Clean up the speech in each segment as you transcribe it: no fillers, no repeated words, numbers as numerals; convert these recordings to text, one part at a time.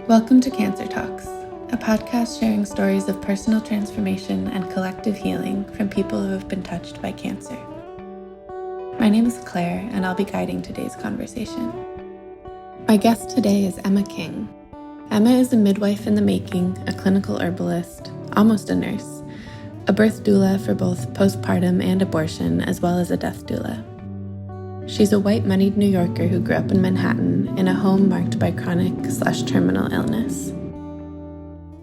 Welcome to Cancer Talks, a podcast sharing stories of personal transformation and collective healing from people who have been touched by cancer. My name is Claire, and I'll be guiding today's conversation. My guest today is Emma King. Emma is a midwife in the making, a clinical herbalist, almost a nurse, a birth doula for both postpartum and abortion, as well as a death doula. She's a white monied New Yorker who grew up in Manhattan in a home marked by chronic/terminal illness.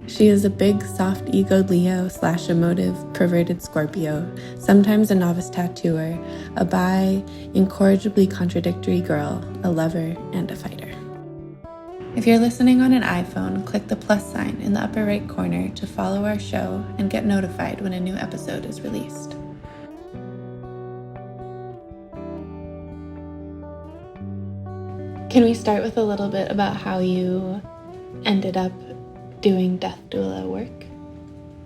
She is a big, soft-egoed Leo/emotive, perverted Scorpio, sometimes a novice tattooer, a bi, incorrigibly contradictory girl, a lover, and a fighter. If you're listening on an iPhone, click the plus sign in the upper right corner to follow our show and get notified when a new episode is released. Can we start with a little bit about how you ended up doing death doula work?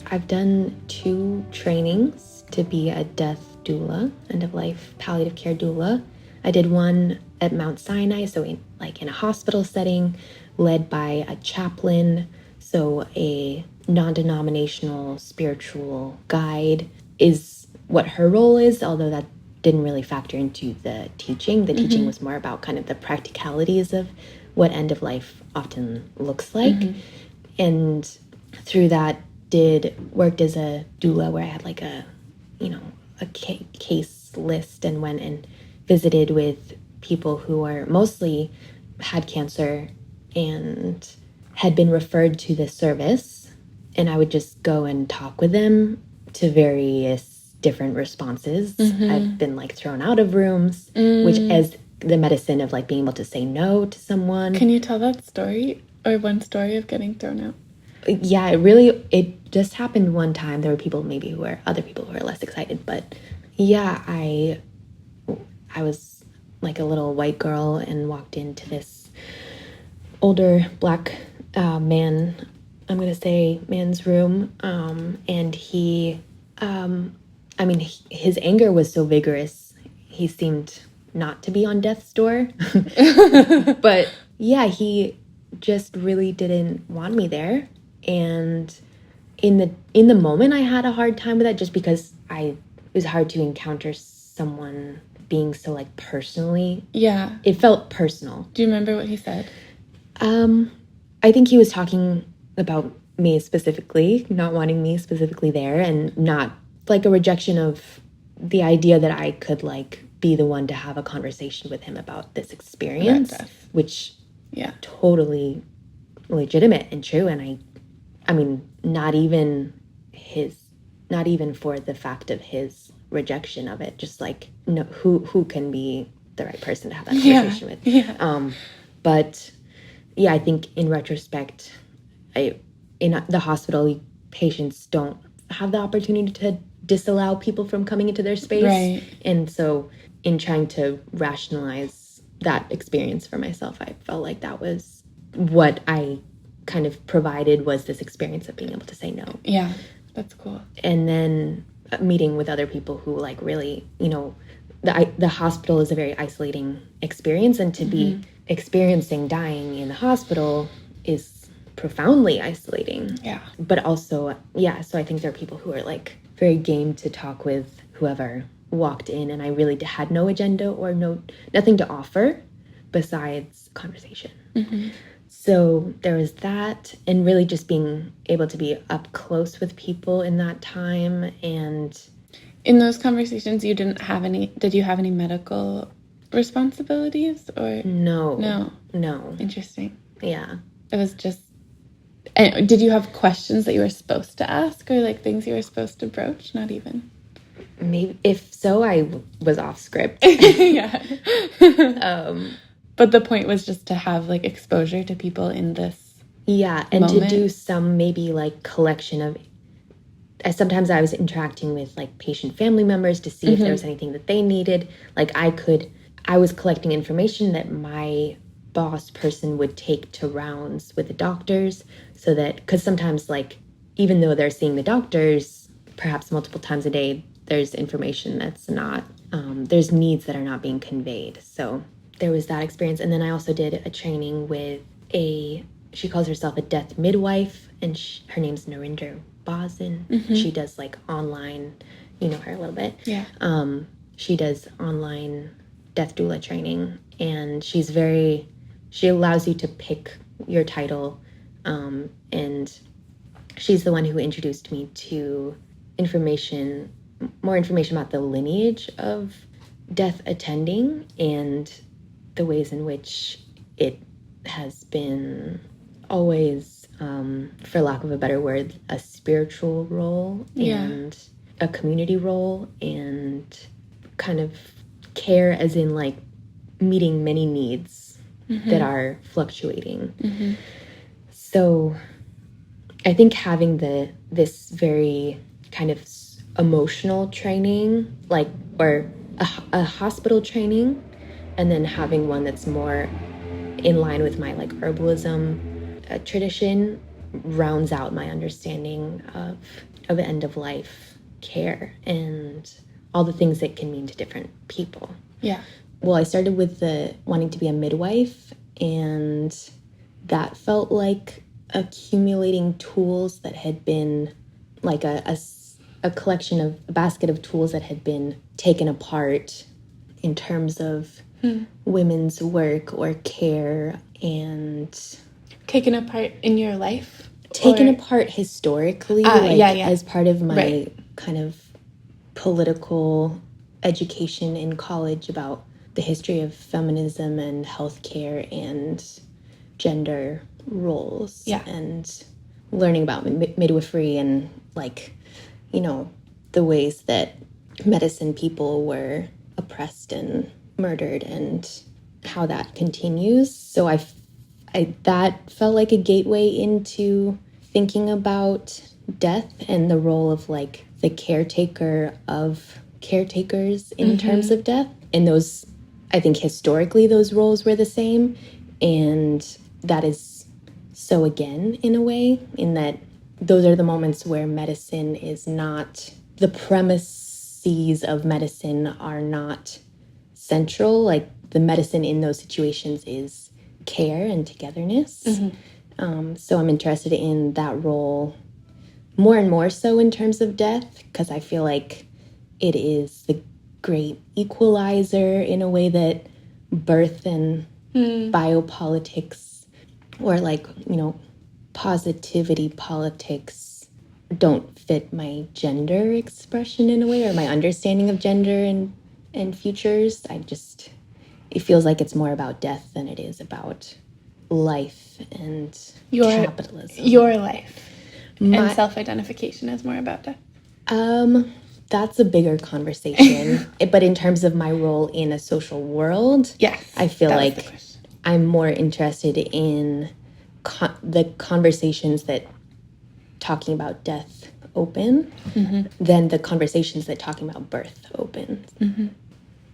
I've done 2 trainings to be a death doula, end-of-life palliative care doula. I did one at Mount Sinai, so in a hospital setting, led by a chaplain, so a non-denominational spiritual guide is what her role is, although that didn't really factor into the teaching. The teaching was more about kind of the practicalities of what end-of-life often looks like. And through that worked as a doula where I had like a case list and went and visited with people who are mostly had cancer and had been referred to the service. And I would just go and talk with them to various different responses. I've been thrown out of rooms, which as the medicine of being able to say no to someone. Can you tell that story or one story of getting thrown out? Yeah, it just happened one time. There were other people who were less excited, but yeah, I was like a little white girl and walked into this older black man, I'm going to say man's room, and he, his anger was so vigorous. He seemed not to be on death's door, but yeah, he just really didn't want me there. And in the moment, I had a hard time with that just because it was hard to encounter someone being so personally. Yeah. It felt personal. Do you remember what he said? I think he was talking about me specifically, not wanting me specifically there, and not a rejection of the idea that I could be the one to have a conversation with him about this experience, which totally legitimate and true. And I mean, not even for the fact of his rejection of it, just no, who can be the right person to have that conversation with. Yeah. But yeah, I think in retrospect, in the hospital, patients don't have the opportunity to disallow people from coming into their space. Right. And so in trying to rationalize that experience for myself, I felt like that was what I kind of provided, was this experience of being able to say no. Yeah, that's cool. And then meeting with other people who really, the hospital is a very isolating experience, and to be experiencing dying in the hospital is profoundly isolating. Yeah. But also, so I think there are people who are very game to talk with whoever walked in, and I really had no agenda or nothing to offer besides conversation. So there was that, and really just being able to be up close with people in that time. And in those conversations, did you have any medical responsibilities or? No. Interesting. Yeah. It was just, and did you have questions that you were supposed to ask, or things you were supposed to broach? Not even. Maybe, if so, I was off script. Yeah. But the point was just to have exposure to people in this and moment. To do some maybe collection of, sometimes I was interacting with patient family members to see if there was anything that they needed. I was collecting information that my boss person would take to rounds with the doctors, so that, because sometimes even though they're seeing the doctors perhaps multiple times a day, there's information that's not, there's needs that are not being conveyed. So there was that experience. And then I also did a training with a she calls herself a death midwife, and her name's Narinder Bazin. She does like online, you know her a little bit. Yeah. She does online death doula training, and she allows you to pick your title, and she's the one who introduced me to more information about the lineage of death attending and the ways in which it has been always, for lack of a better word, a spiritual role and a community role, and kind of care as in like meeting many needs that are fluctuating. So I think having this very kind of emotional training, like, or a hospital training, and then having one that's more in line with my like herbalism tradition rounds out my understanding of end of life care and all the things it can mean to different people. Yeah. Well, I started with wanting to be a midwife, and that felt like accumulating tools that had been like a collection of a basket of tools that had been taken apart in terms of women's work or care, and taken apart in your life, taken apart historically, as part of my kind of political education in college about the history of feminism and healthcare and gender roles, and learning about midwifery and like, you know, the ways that medicine people were oppressed and murdered and how that continues. So I that felt like a gateway into thinking about death and the role of like the caretaker of caretakers in terms of death. And those, I think historically those roles were the same, and that is so again in a way, in that those are the moments where medicine is not, the premises of medicine are not central. Like the medicine in those situations is care and togetherness. So I'm interested in that role more and more so in terms of death, because I feel like it is the great equalizer in a way that birth and biopolitics, or like, you know, positivity politics don't fit my gender expression in a way, or my understanding of gender and futures. It feels like it's more about death than it is about life and capitalism. Your life. And self-identification is more about death. That's a bigger conversation. But in terms of my role in a social world, yes, I feel like I'm more interested in the conversations that talking about death open than the conversations that talking about birth open.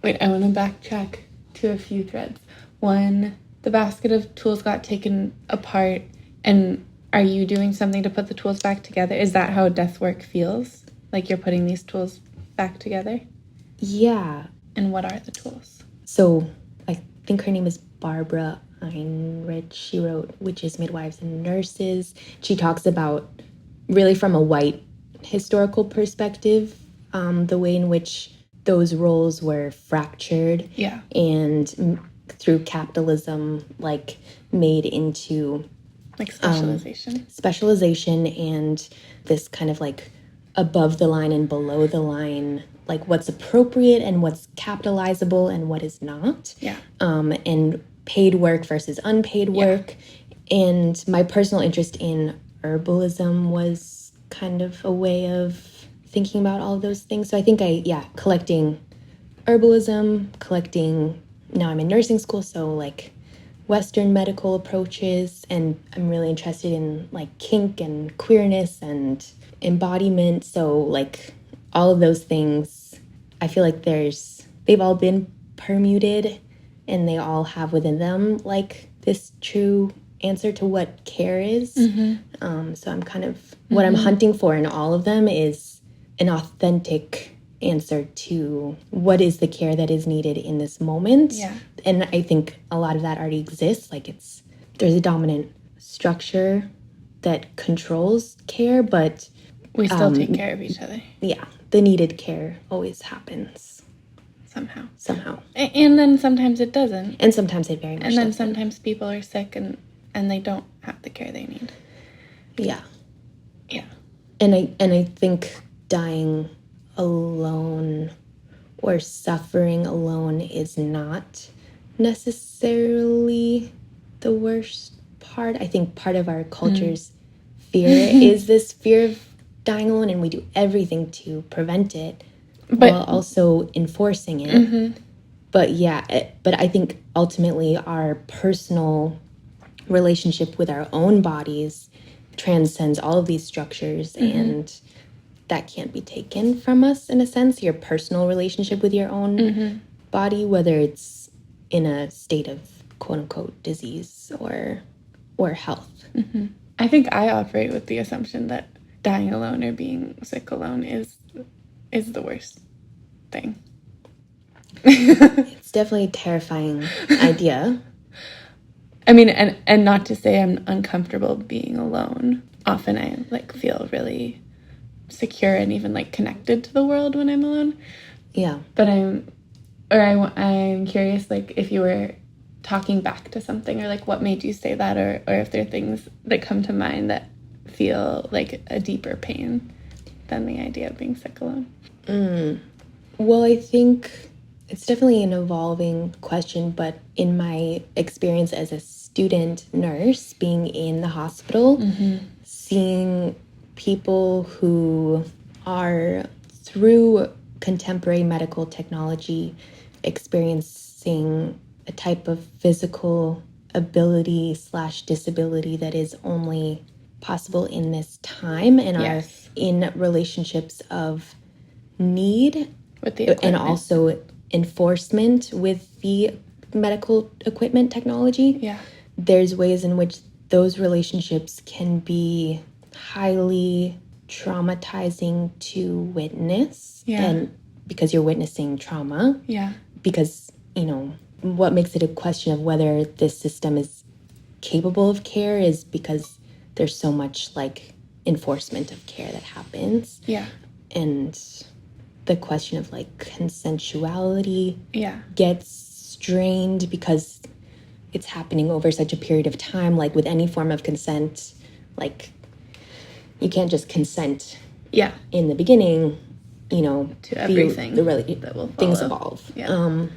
Wait, I want to backtrack to a few threads. One, the basket of tools got taken apart, and are you doing something to put the tools back together? Is that how death work feels? Like you're putting these tools back together? Yeah. And what are the tools? So I think her name is Barbara Einrich. She wrote Witches, Midwives, and Nurses. She talks about, really from a white historical perspective, the way in which those roles were fractured and through capitalism, like made into like specialization. Specialization and this kind of like above the line and below the line, like what's appropriate and what's capitalizable and what is not. And paid work versus unpaid work. And my personal interest in herbalism was kind of a way of thinking about all of those things. So I think collecting herbalism, now I'm in nursing school, so like Western medical approaches, and I'm really interested in like kink and queerness and embodiment. So like all of those things, I feel like they've all been permuted, and they all have within them like this true answer to what care is. So I'm kind of, what I'm hunting for in all of them is an authentic answer to what is the care that is needed in this moment. And I think a lot of that already exists. Like there's a dominant structure that controls care, but we still take care of each other. Yeah, the needed care always happens. Somehow. And then sometimes it doesn't. And sometimes it very much doesn't. And then sometimes people are sick and they don't have the care they need. Yeah. Yeah. And I think dying alone or suffering alone is not necessarily the worst part. I think part of our culture's fear is this fear of dying alone, and we do everything to prevent it while also enforcing it. Mm-hmm. But I think ultimately our personal relationship with our own bodies transcends all of these structures, and that can't be taken from us in a sense. Your personal relationship with your own body, whether it's in a state of quote unquote disease or health. Mm-hmm. I think I operate with the assumption that dying alone or being sick alone is the worst thing. It's definitely a terrifying idea. I mean, and not to say I'm uncomfortable being alone. Often I feel really secure and even connected to the world when I'm alone. Yeah. But I'm curious, if you were talking back to something, or what made you say that, or if there are things that come to mind that feel like a deeper pain than the idea of being sick alone. Well, I think it's definitely an evolving question, but in my experience as a student nurse, being in the hospital, seeing people who are, through contemporary medical technology, experiencing a type of physical ability / disability that is only possible in this time, and are in relationships of need with the equipment. And also enforcement with the medical equipment technology. Yeah. There's ways in which those relationships can be highly traumatizing to witness. Yeah. And because you're witnessing trauma. Yeah. Because, what makes it a question of whether this system is capable of care is because there's so much enforcement of care that happens. Yeah. And the question of consensuality gets strained because it's happening over such a period of time. With any form of consent, you can't just consent in the beginning, to everything that will things evolve. Yeah.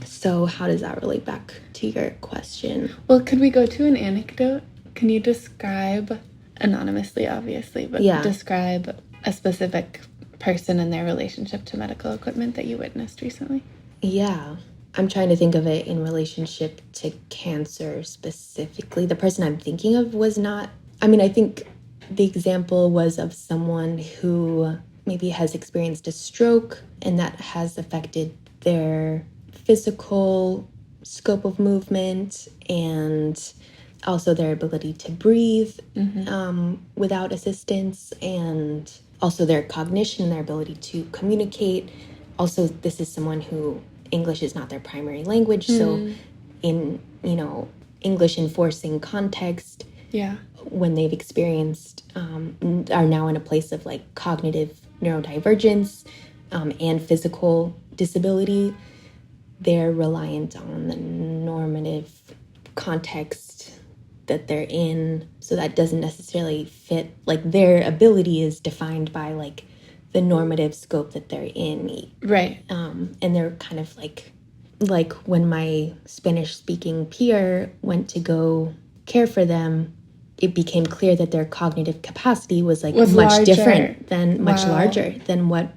So how does that relate back to your question? Well, could we go to an anecdote? Can you describe, anonymously obviously, but describe a specific person and their relationship to medical equipment that you witnessed recently? Yeah. I'm trying to think of it in relationship to cancer specifically. The person I'm thinking of was not... I think the example was of someone who maybe has experienced a stroke, and that has affected their physical scope of movement and also their ability to breathe without assistance, and also their cognition, their ability to communicate. Also, this is someone who English is not their primary language, so in, English enforcing context, when they've experienced, are now in a place of cognitive neurodivergence and physical disability, they're reliant on the normative context that they're in, so that doesn't necessarily fit. Their ability is defined by the normative scope that they're in, right? And they're kind of like when my Spanish speaking peer went to go care for them, it became clear that their cognitive capacity was much larger. Different than much larger than what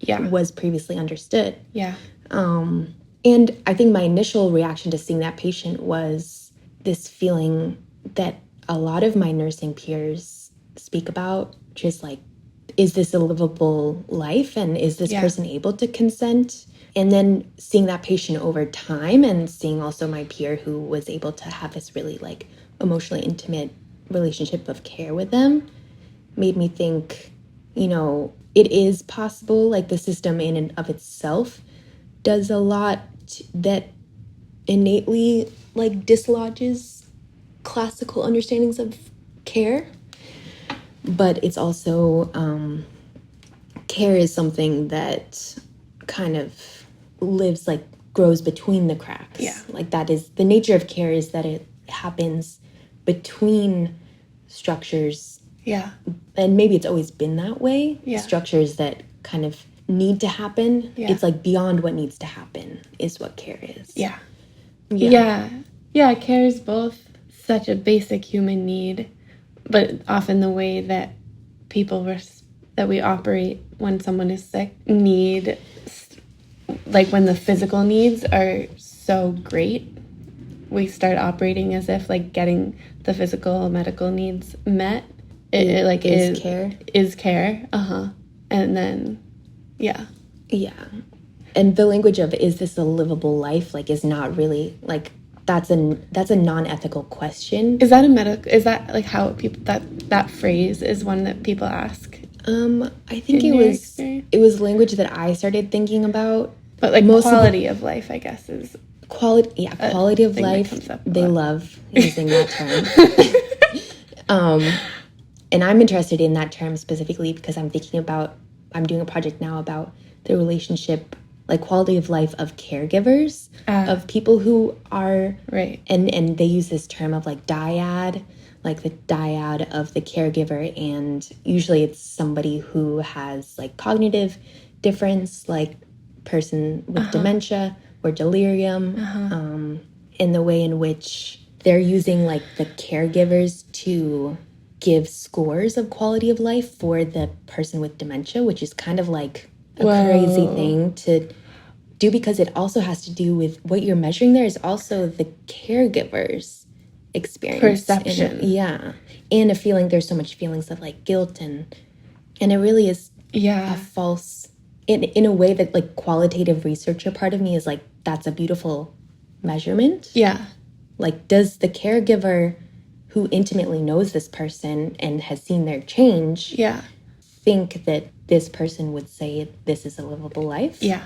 was previously understood. And I think my initial reaction to seeing that patient was this feeling that a lot of my nursing peers speak about, just is this a livable life, and is this person able to consent? And then seeing that patient over time, and seeing also my peer who was able to have this really emotionally intimate relationship of care with them, made me think, it is possible. The system in and of itself does a lot that innately dislodges classical understandings of care. But it's also, care is something that kind of lives, like, grows between the cracks. Yeah. Like, that is, the nature of care is that it happens between structures. Yeah. And maybe it's always been that way. Yeah. Structures that kind of need to happen. Yeah. It's like beyond what needs to happen is what care is. Yeah. Yeah. Yeah. Yeah. Care is both such a basic human need, but often the way that that we operate when someone is sick need, like when the physical needs are so great, we start operating as if like getting the physical medical needs met is care. And then yeah. And the language of, is this a livable life, like, is not really, like, that's a non-ethical question. Is that like how people, that phrase is one that people ask? I think it was language that I started thinking about. But like quality of life, I guess, is quality of life. They love using that term. And I'm interested in that term specifically because I'm doing a project now about the relationship, like quality of life of caregivers, of people who are, right. And they use this term of like dyad, like the dyad of the caregiver, and usually it's somebody who has like cognitive difference, like person with dementia or delirium, in the way in which they're using like the caregivers to give scores of quality of life for the person with dementia, which is kind of like a crazy thing to do, because it also has to do with what you're measuring there is also the caregiver's experience. Perception. And a feeling, there's so much feelings of like guilt and it really is a false, in a way that like qualitative researcher part of me is like, that's a beautiful measurement. Yeah. Like, does the caregiver who intimately knows this person and has seen their change think that this person would say this is a livable life? Yeah.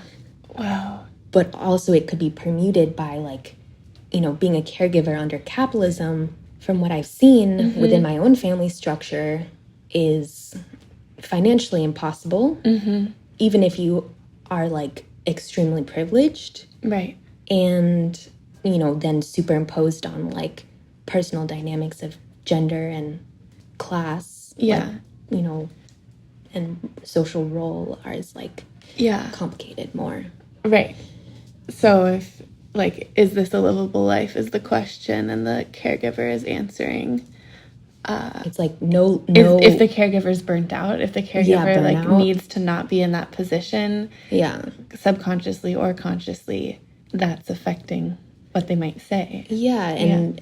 Wow. But also it could be permuted by like, you know, being a caregiver under capitalism, from what I've seen within my own family structure, is financially impossible, even if you are like extremely privileged. Right. And, you know, then superimposed on like personal dynamics of gender and class. Yeah. Like, you know, and social role is like complicated more. Right. So if like, is this a livable life is the question, and the caregiver is answering. It's like no. If the caregiver's burnt out, if the caregiver like needs to not be in that position, subconsciously or consciously, that's affecting what they might say.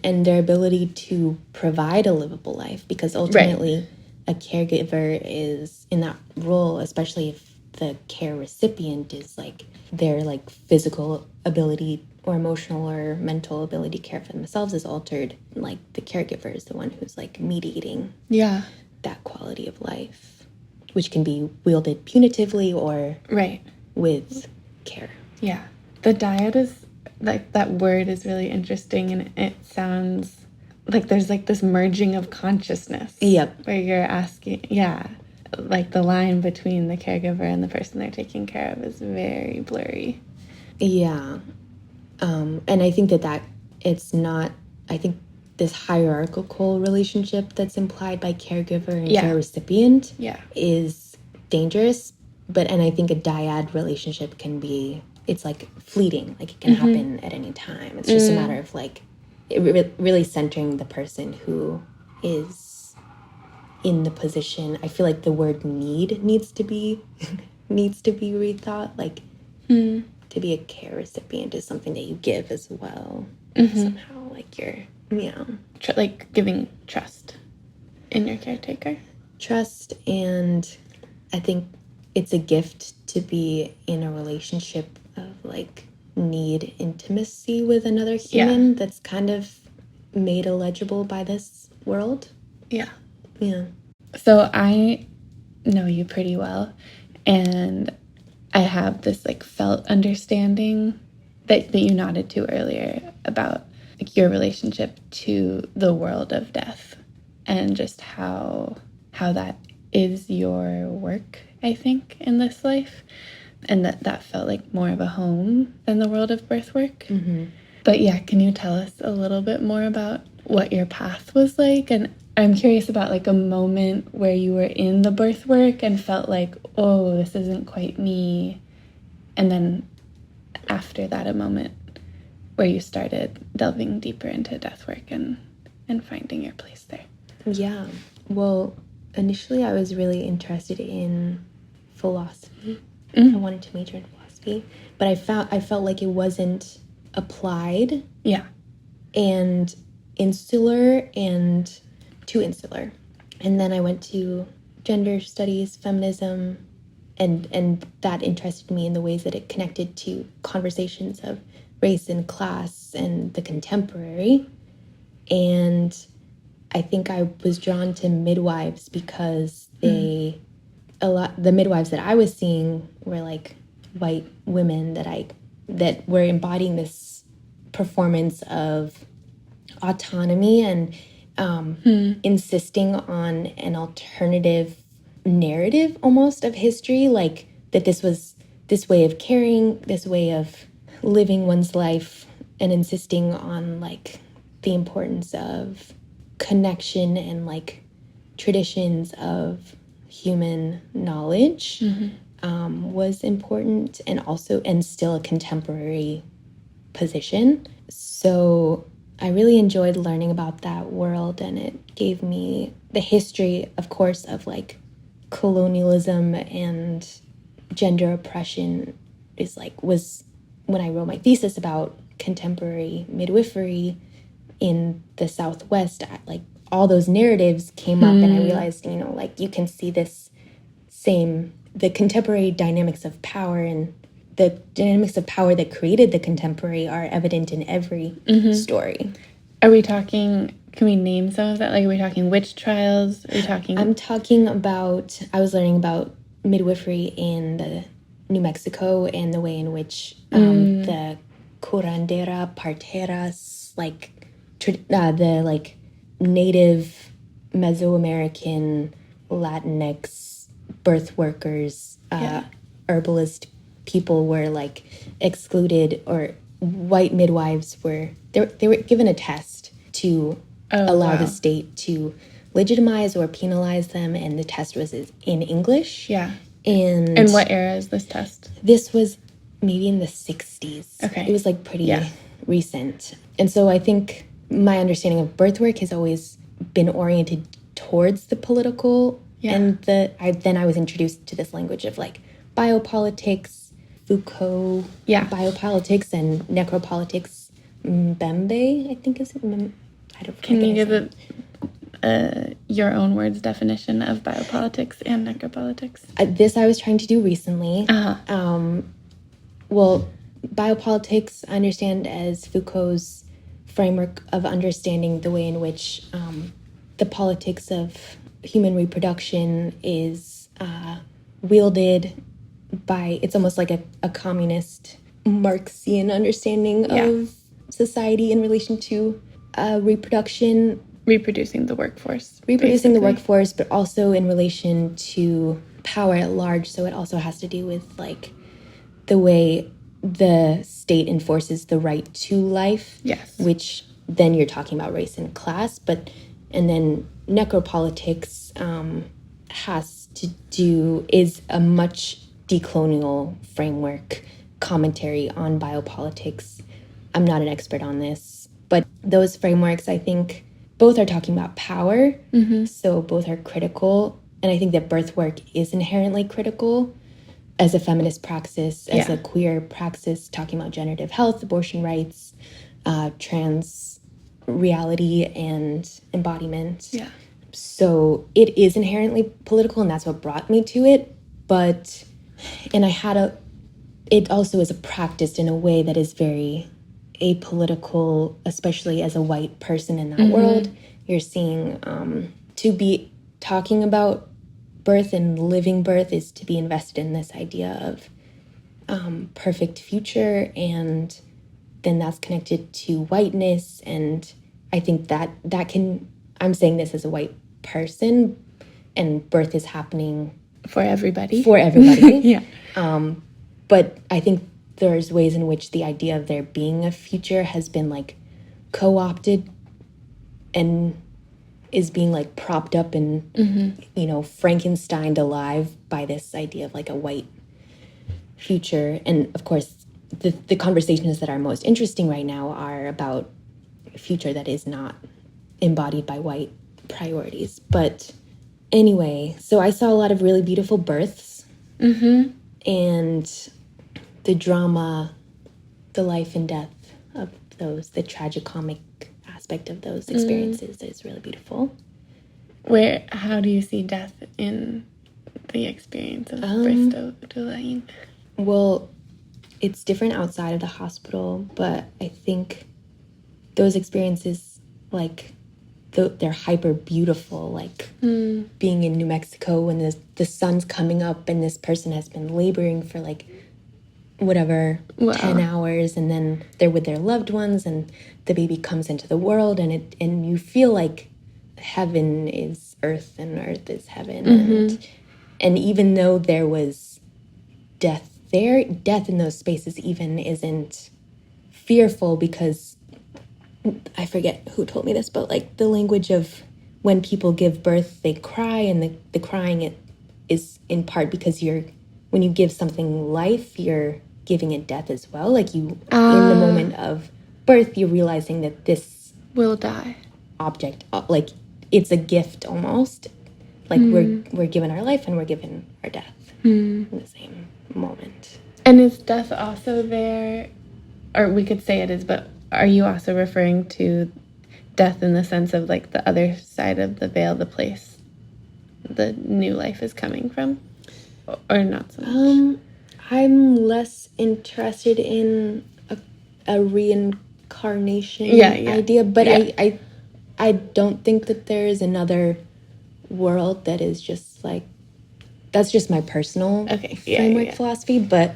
And their ability to provide a livable life, because ultimately a caregiver is in that role, especially if the care recipient is like their like physical ability or emotional or mental ability to care for themselves is altered. Like the caregiver is the one who's like mediating that quality of life, which can be wielded punitively or with care. Yeah. The dyad is like, that word is really interesting, and it sounds like there's like this merging of consciousness. Yep. Where you're asking, like the line between the caregiver and the person they're taking care of is very blurry. Yeah. And I think that it's not, I think this hierarchical relationship that's implied by caregiver and care recipient is dangerous. And I think a dyad relationship can be, it's like fleeting, like it can happen at any time. It's just a matter of like really centering the person who is in the position. I feel like the word need needs to be rethought. Like to be a care recipient is something that you give as well. Somehow, like you're, like giving trust in your caretaker. Trust, and I think it's a gift to be in a relationship of like need intimacy with another human that's kind of made illegible by this world. Yeah. So I know you pretty well, and I have this like felt understanding that you nodded to earlier about like your relationship to the world of death and just how that is your work, I think, in this life. And that felt like more of a home than the world of birth work. Mm-hmm. But yeah, can you tell us a little bit more about what your path was like? And I'm curious about like a moment where you were in the birth work and felt like, oh, this isn't quite me. And then after that, a moment where you started delving deeper into death work and finding your place there. Yeah. Well, initially I was really interested in philosophy. I wanted to major in philosophy, but I felt like it wasn't applied. Yeah. And insular and too insular. And then I went to gender studies, feminism, and that interested me in the ways that it connected to conversations of race and class and the contemporary. And I think I was drawn to midwives because the midwives that I was seeing were like white women that were embodying this performance of autonomy and insisting on an alternative narrative almost of history, like that this was this way of caring, this way of living one's life, and insisting on like the importance of connection and like traditions of human knowledge was important, and still a contemporary position. So I really enjoyed learning about that world, and it gave me the history, of course, of like colonialism and gender oppression was when I wrote my thesis about contemporary midwifery in the Southwest. Like all those narratives came up, and I realized, like you can see the contemporary dynamics of power and the dynamics of power that created the contemporary are evident in every story. Are we talking, can we name some of that? Like, are we talking witch trials? Are we talking? I'm talking about, I was learning about midwifery in New Mexico and the way in which the curandera, parteras, the like native Mesoamerican Latinx birth workers, herbalist people were like excluded, or white midwives were given a test to allow the state to legitimize or penalize them, and the test was in English. Yeah. And what era is this test? This was maybe in the 60s. Okay. It was like pretty recent. And so I think my understanding of birth work has always been oriented towards the political. Yeah. And I was introduced to this language of like biopolitics, Foucault, biopolitics, and necropolitics. Mbembe, I think is it. I don't. Can you give your own words definition of biopolitics and necropolitics? This I was trying to do recently. Well, biopolitics I understand as Foucault's framework of understanding the way in which the politics of human reproduction is wielded by, it's almost like a communist Marxian understanding of society in relation to reproduction. Reproducing the workforce. Reproducing the workforce, but also in relation to power at large. So it also has to do with like the way the state enforces the right to life. Yes. Which then you're talking about race and class. And then necropolitics is a much decolonial framework commentary on biopolitics. I'm not an expert on this, but those frameworks, I think, both are talking about power, so both are critical. And I think that birth work is inherently critical as a feminist praxis, as a queer praxis, talking about generative health, abortion rights, trans reality, and embodiment. Yeah. So it is inherently political, and that's what brought me to it. It also is a practice in a way that is very apolitical, especially as a white person in that world. You're seeing to be talking about birth and living birth is to be invested in this idea of perfect future and then that's connected to whiteness. And I think that can, I'm saying this as a white person, and birth is happening for everybody. Yeah. Yeah. But I think there's ways in which the idea of there being a future has been like co-opted and is being like propped up and, you know, Frankensteined alive by this idea of like a white future. And of course, the conversations that are most interesting right now are about a future that is not embodied by white priorities. But anyway, so I saw a lot of really beautiful births, and the drama, the life and death of those, the tragicomic aspect of those experiences is really beautiful. How do you see death in the experience of birth doulaing? Well, it's different outside of the hospital, but I think those experiences, like, they're hyper beautiful, like being in New Mexico when the sun's coming up and this person has been laboring for like whatever, 10 hours, and then they're with their loved ones and the baby comes into the world, and you feel like heaven is earth and earth is heaven. And even though there was death there, death in those spaces even isn't fearful, because I forget who told me this, but like the language of when people give birth, they cry, and the crying is in part because when you give something life, you're giving it death as well. Like in the moment of birth, you're realizing that this will die object, like it's a gift almost. Like we're given our life and we're given our death in the same moment. And is death also there, or we could say it is, but are you also referring to death in the sense of like the other side of the veil, the place the new life is coming from, or not so much? I'm less interested in a reincarnation idea, but I don't think that there is another world that is just like, that's just my personal framework philosophy. But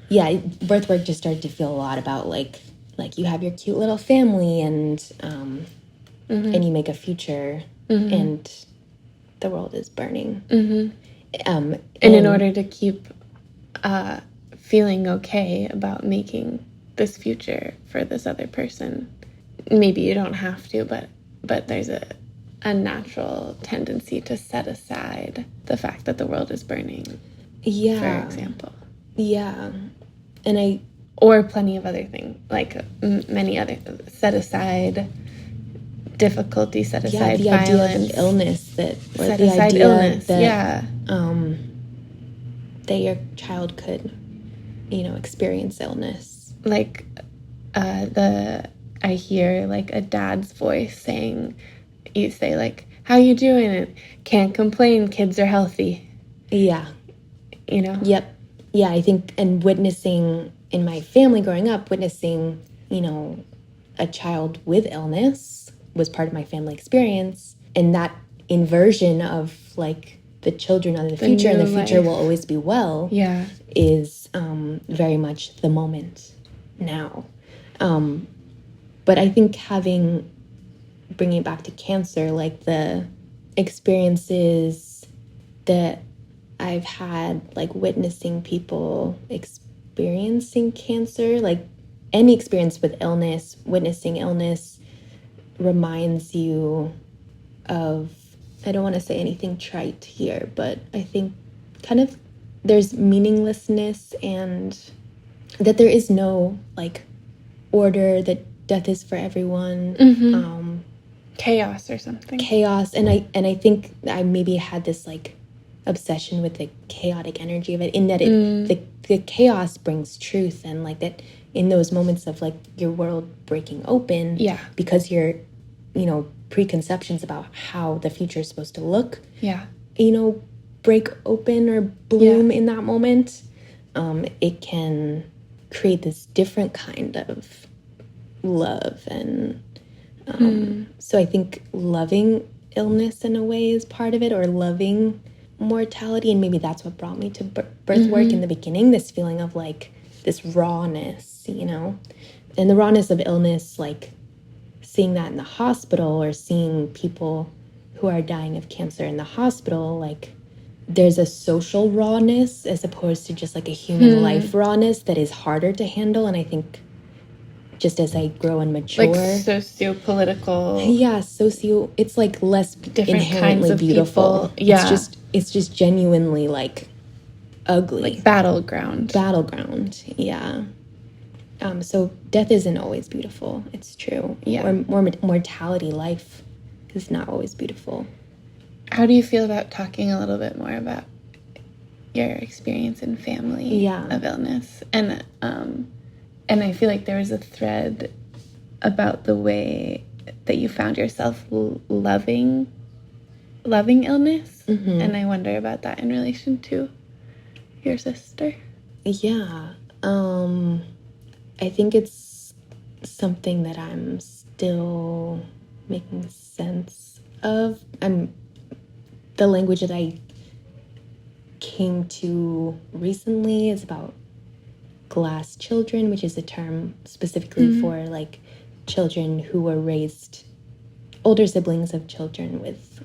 yeah, birth work just started to feel a lot about like you have your cute little family, and and you make a future, and the world is burning. And in order to keep feeling okay about making this future for this other person, maybe you don't have to, but there's a natural tendency to set aside the fact that the world is burning. For example. Yeah. And or plenty of other things, like many other, set aside difficulty, set aside the violence, idea of illness, set the aside idea illness, that, that your child could, experience illness. Like I hear like a dad's voice saying, you say like, "How you doing?" And can't complain. Kids are healthy. Yeah. Yep. Yeah, I think, and witnessing in my family growing up, witnessing, a child with illness was part of my family experience. And that inversion of like the children are the future and the future life will always be well is very much the moment now. But I think bringing it back to cancer, like the experiences that I've had, like witnessing people experiencing cancer, like any experience with illness, witnessing illness reminds you of, I don't want to say anything trite here, but I think kind of there's meaninglessness, and that there is no like order, that death is for everyone. Chaos or something. Chaos. And I think I maybe had this like obsession with the chaotic energy of it, in that the chaos brings truth, and like that in those moments of like your world breaking open, because your preconceptions about how the future is supposed to look break open or bloom in that moment, it can create this different kind of love. And so I think loving illness in a way is part of it, or loving mortality. And maybe that's what brought me to birth work in the beginning, this feeling of like this rawness, and the rawness of illness, like seeing that in the hospital or seeing people who are dying of cancer in the hospital, like there's a social rawness as opposed to just like a human life rawness that is harder to handle. And I think just as I grow and mature, like socio-political, it's like less different inherently kinds of beautiful. People. Yeah, it's just genuinely like ugly, like battleground. Yeah. So death isn't always beautiful. It's true. Yeah. Or mortality, life is not always beautiful. How do you feel about talking a little bit more about your experience in family of illness? And I feel like there was a thread about the way that you found yourself loving illness. Mm-hmm. And I wonder about that in relation to your sister. Yeah. I think it's something that I'm still making sense of. The language that I came to recently is about glass children, which is a term specifically for like children who were raised, older siblings of children with,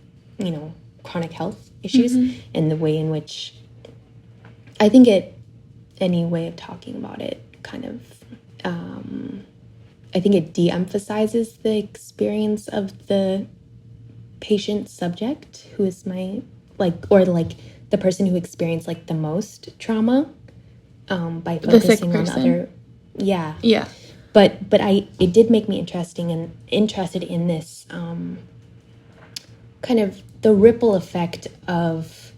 chronic health issues, and the way in which I think any way of talking about it kind of, I think it de-emphasizes the experience of the patient subject who is the person who experienced like the most trauma, by focusing on other. Yeah. But it did make me interested in this kind of the ripple effect of.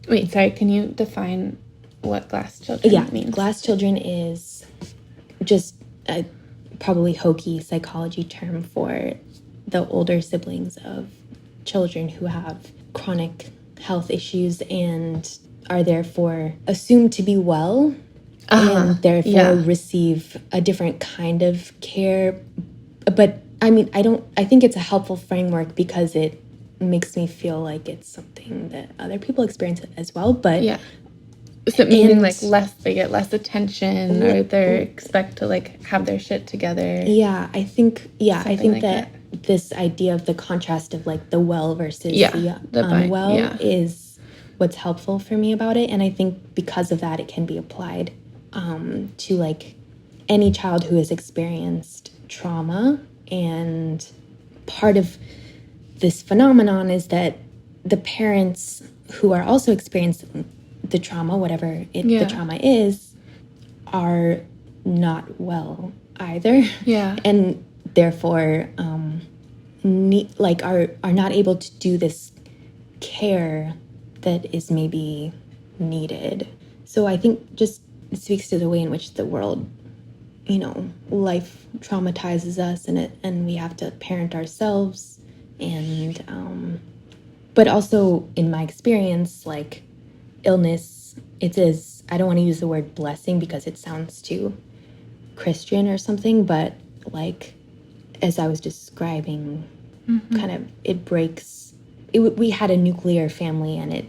Wait, sorry. Can you define what glass children means? Glass children is just a probably hokey psychology term for the older siblings of children who have chronic health issues and are therefore assumed to be well, and therefore receive a different kind of care. But I mean, I think it's a helpful framework because it makes me feel like it's something that other people experience as well. But so meaning like they get less attention, or they expect to like have their shit together. I think that this idea of the contrast of like the well versus the unwell is what's helpful for me about it. And I think because of that, it can be applied to like any child who has experienced trauma. And part of this phenomenon is that the parents who are also experiencing the trauma, whatever the trauma is, are not well either. And therefore are not able to do this care that is maybe needed. So I think just it speaks to the way in which the world, life traumatizes us, and we have to parent ourselves. And but also in my experience, like illness, it is, I don't want to use the word blessing because it sounds too Christian or something, but like as I was describing, kind of it breaks. We had a nuclear family, and it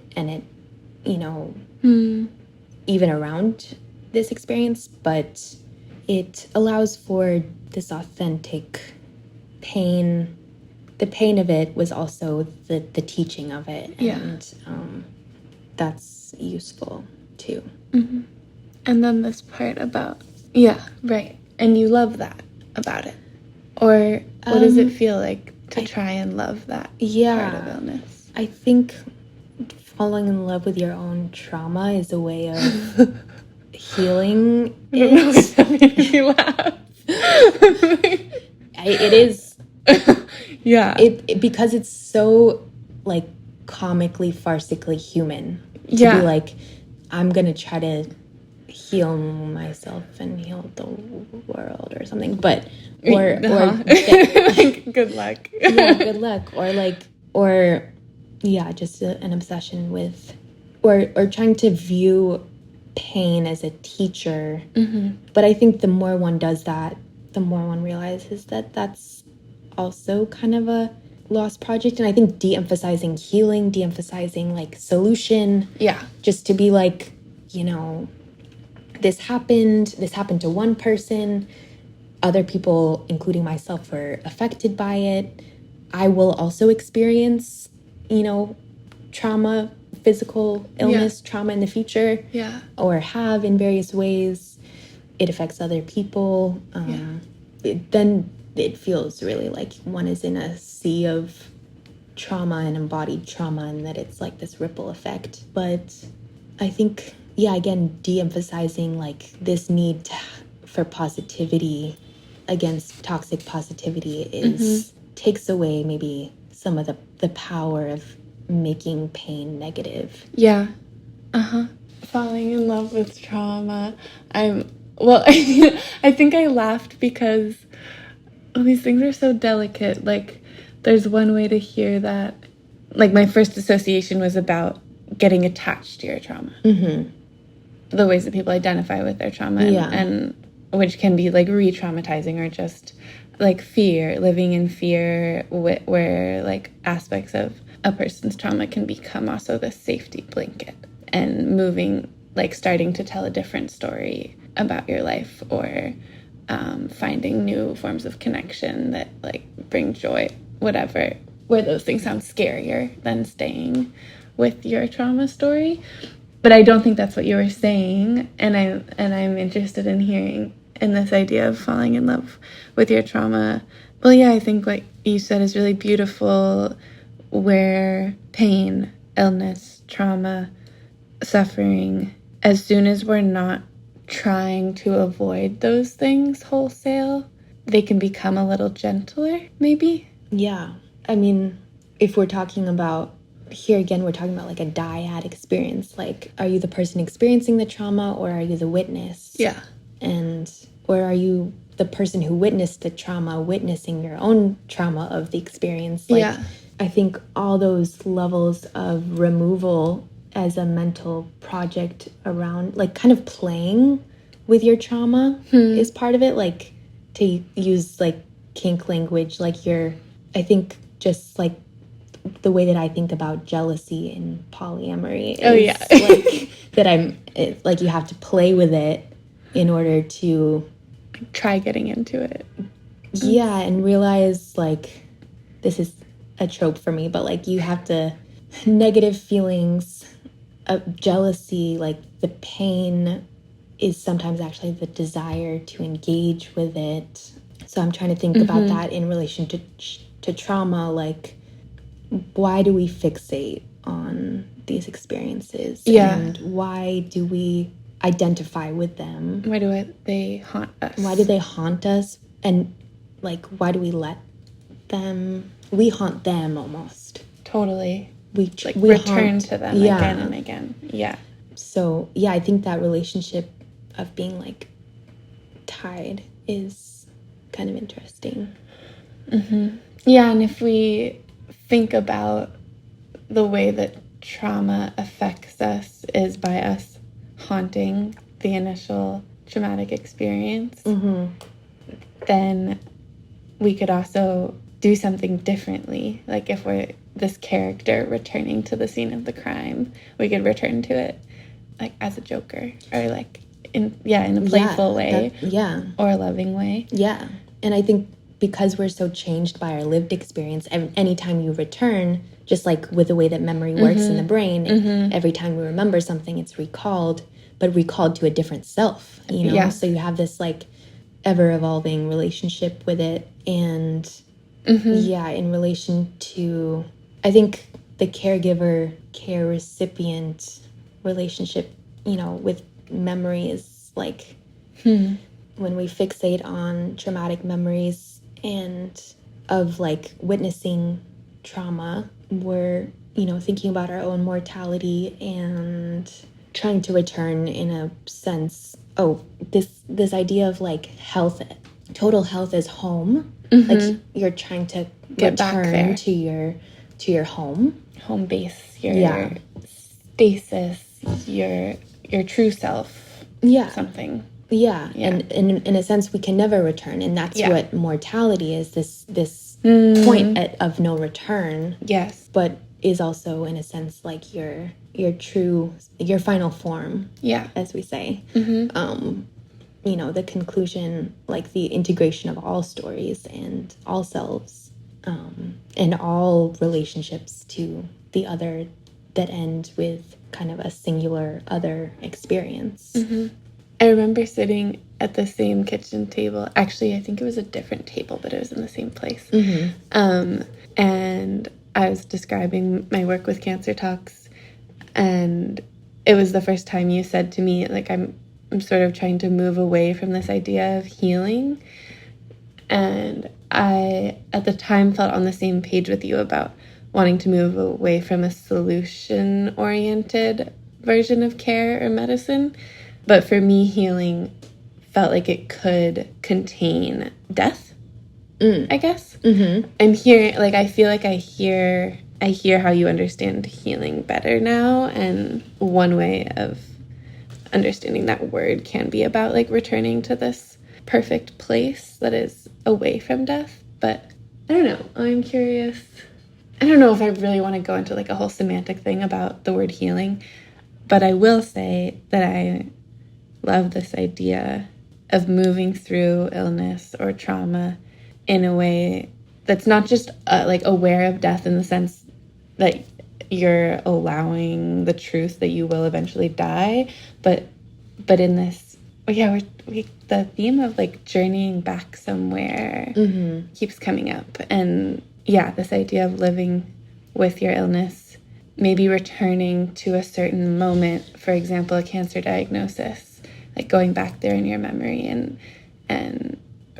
even around this experience, but it allows for this authentic pain. The pain of it was also the teaching of it, and that's useful too. Mm-hmm. And then this part about and you love that about it, or what does it feel like to try and love that part of illness? I think falling in love with your own trauma is a way of healing it. That made me laugh. It is. It because it's so like comically, farcically human to be like, I'm gonna try to heal myself and heal the world or something, but like, good luck. Good luck, or just an obsession with, or trying to view pain as a teacher. But I think the more one does that, the more one realizes that that's also kind of a lost project. And I think de-emphasizing healing, de-emphasizing like solution, just to be like, this happened to one person, other people, including myself, were affected by it. I will also experience, trauma, physical illness, trauma in the future, or have in various ways. It affects other people. Then it feels really like one is in a sea of trauma and embodied trauma, and that it's like this ripple effect. But I think, again, de-emphasizing like this need for positivity against toxic positivity takes away maybe some of the power of making pain negative. Yeah. Falling in love with trauma. I think I laughed because these things are so delicate. Like, there's one way to hear that. Like, my first association was about getting attached to your trauma. The ways that people identify with their trauma, and which can be like re-traumatizing, or just like fear, living in fear, where like aspects of a person's trauma can become also the safety blanket, and moving, like starting to tell a different story about your life, or finding new forms of connection that like bring joy, whatever, where those things sound scarier than staying with your trauma story. But I don't think that's what you were saying, and I'm interested in hearing in this idea of falling in love with your trauma. Well, I think what you said is really beautiful, where pain, illness, trauma, suffering, as soon as we're not trying to avoid those things wholesale, they can become a little gentler, maybe? Yeah. I mean, if we're talking about, here again, we're talking about like a dyad experience. Like, are you the person experiencing the trauma, or are you the witness? Yeah. Or are you the person who witnessed the trauma, witnessing your own trauma of the experience? Like, I think all those levels of removal as a mental project around, like, kind of playing with your trauma is part of it. Like, to use like kink language, like I think just like the way that I think about jealousy in polyamory is like that like you have to play with it in order to try getting into it. Yeah, and realize, like, this is a trope for me, but like you have to, negative feelings of jealousy, like the pain is sometimes actually the desire to engage with it. So I'm trying to think about that in relation to trauma. Like, why do we fixate on these experiences? And why do we identify with them? Why do they haunt us? Why do they haunt us? And like, why do we let them? We haunt them almost. Totally. We return to them again and again. Yeah. So I think that relationship of being like tied is kind of interesting. Yeah, and if we think about the way that trauma affects us is by us haunting the initial traumatic experience, then we could also do something differently. Like, if we're this character returning to the scene of the crime, we could return to it like as a joker, or like in a playful way, or a loving way. Yeah. And I think because we're so changed by our lived experience, anytime you return, just like with the way that memory works in the brain, every time we remember something, it's recalled, but recalled to a different self, So you have this like ever-evolving relationship with it. And in relation to, I think, the caregiver-care recipient relationship, with memory is like when we fixate on traumatic memories and of like witnessing trauma, we're, thinking about our own mortality and trying to return in a sense, this idea of like health, total health is home. Like, you're trying to get back there to your home base, your stasis, your true self, something. And in a sense we can never return, and that's what mortality is, this point of no return. Yes. But is also in a sense like your final form, as we say. You know, the conclusion, like the integration of all stories and all selves, and all relationships to the other that end with kind of a singular other experience. I remember sitting at the same kitchen table. Actually, I think it was a different table, but it was in the same place. And I was describing my work with Cancer Talks, and it was the first time you said to me, like, I'm sort of trying to move away from this idea of healing. And I, at the time, felt on the same page with you about wanting to move away from a solution-oriented version of care or medicine. But for me, healing felt like it could contain death, I guess. I'm hearing, like, I feel like I hear how you understand healing better now. And one way of understanding that word can be about, like, returning to this perfect place that is away from death. But I don't know. I'm curious. I don't know if I really want to go into, like, a whole semantic thing about the word healing. But I will say that I love this idea of moving through illness or trauma in a way that's not just like aware of death in the sense that you're allowing the truth that you will eventually die, but in this, the theme of, like, journeying back somewhere keeps coming up. And this idea of living with your illness, maybe returning to a certain moment, for example, a cancer diagnosis, like going back there in your memory and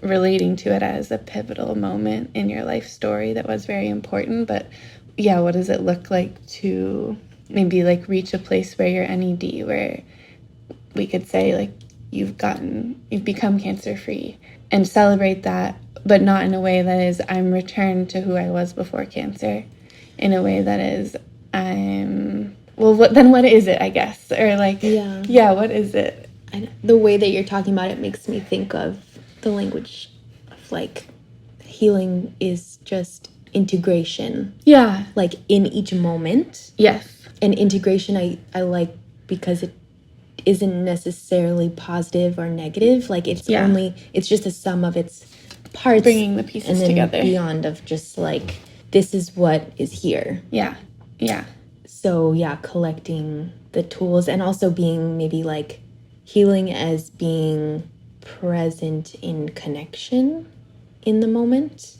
relating to it as a pivotal moment in your life story that was very important. But what does it look like to maybe, like, reach a place where you're NED, where we could say, like, you've become cancer free, and celebrate that, but not in a way that is, I'm returned to who I was before cancer, in a way that is, what is it, I guess? Or, like, what is it? The way that you're talking about it makes me think of the language of, like, healing is just integration. Like, in each moment. Yes. And integration I like because it isn't necessarily positive or negative. Like, it's just a sum of its parts. Bringing the pieces together. Beyond of just, like, this is what is here. Yeah. So, collecting the tools and also being maybe, like, healing as being present in connection in the moment.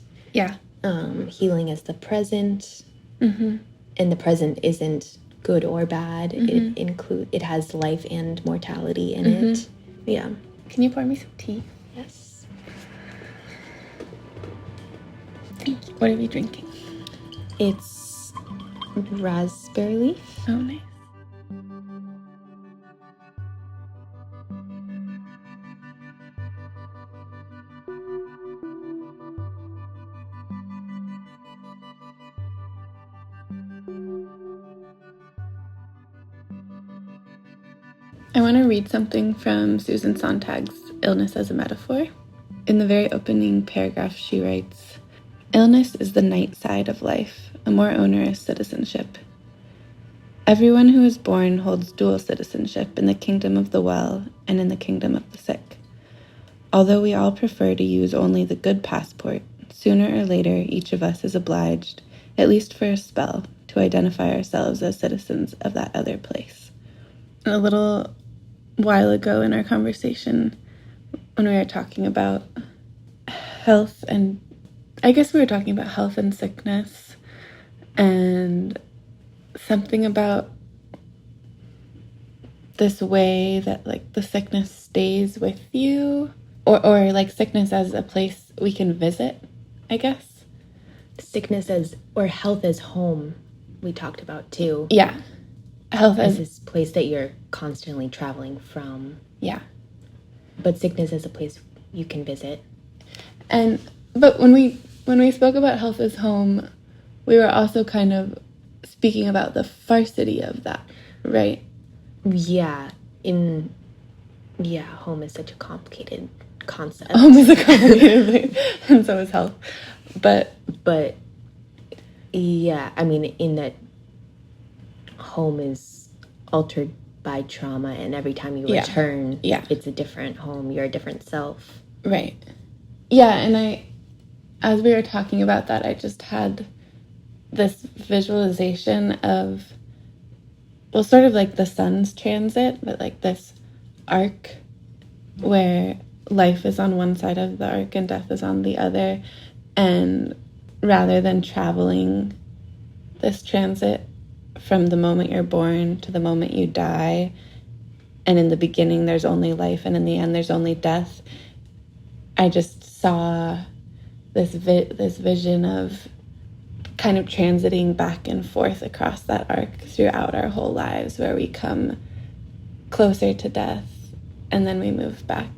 Healing as the present. And the present isn't good or bad. It has life and mortality in it. Can you pour me some tea? Yes. Thank you. What are we drinking? It's raspberry leaf. Oh, nice. I want to read something from Susan Sontag's Illness as a Metaphor. In the very opening paragraph, she writes, "Illness is the night side of life, a more onerous citizenship. Everyone who is born holds dual citizenship in the kingdom of the well and in the kingdom of the sick. Although we all prefer to use only the good passport, sooner or later each of us is obliged, at least for a spell, to identify ourselves as citizens of that other place." A little while ago in our conversation, when we were talking about health, and I guess we were talking about health and sickness, and something about this way that, like, the sickness stays with you, or like sickness as a place we can visit, I guess. Sickness as, or health as home, we talked about too. Health as this place that you're constantly traveling from. But sickness as a place you can visit. But when we spoke about health as home, we were also kind of speaking about the farcity of that, right? Home is such a complicated concept. Home is a complicated thing, and so is health. But I mean, in that home is altered by trauma, and every time you return, it's a different home. You're a different self. Right. Yeah, and as we were talking about that, I just had this visualization of, well, sort of like the sun's transit, but like this arc where life is on one side of the arc and death is on the other. And rather than traveling this transit from the moment you're born to the moment you die, and in the beginning there's only life and in the end there's only death, I just saw this vision of kind of transiting back and forth across that arc throughout our whole lives, where we come closer to death and then we move back,